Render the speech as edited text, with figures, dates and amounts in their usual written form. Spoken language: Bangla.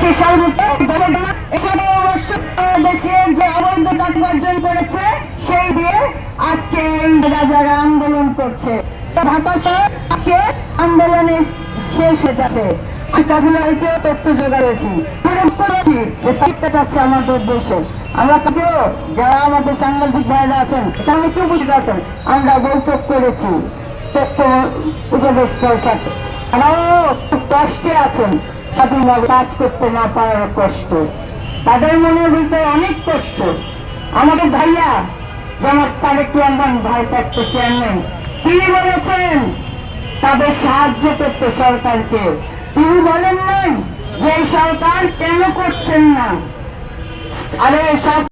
সে বাংলাদেশে যে অবৈধ টাকা অর্জন করেছে সেই দিয়ে আজকে এই যারা আন্দোলন করছে ঢাকা শহর আজকে আন্দোলনে শেষ হয়ে যাচ্ছে। তথ্য জোগাড়েছি চাচ্ছে আমাদের দেশে আমরা কেউ যারা আমাদের সাংবাদিক ভাইরা আছেন তাহলে কেউ বুঝতে আছেন আমরা বৈঠক করেছি তথ্য উপদেষ্টার সাথে। তারাও খুব কষ্টে আছেন, স্বাধীনভাবে কাজ করতে না পারার কষ্ট, তাদের মনের ভিতরে অনেক কষ্ট। আমাদের ভাইয়া যেমন তারেক রহমান ভারপ্রাপ্ত চেয়ারম্যান তিনি বলেছেন তাদের সাহায্য করতে সরকারকে। তিনি বলেন নাই যে সরকার কেন করছেন না, আরে সব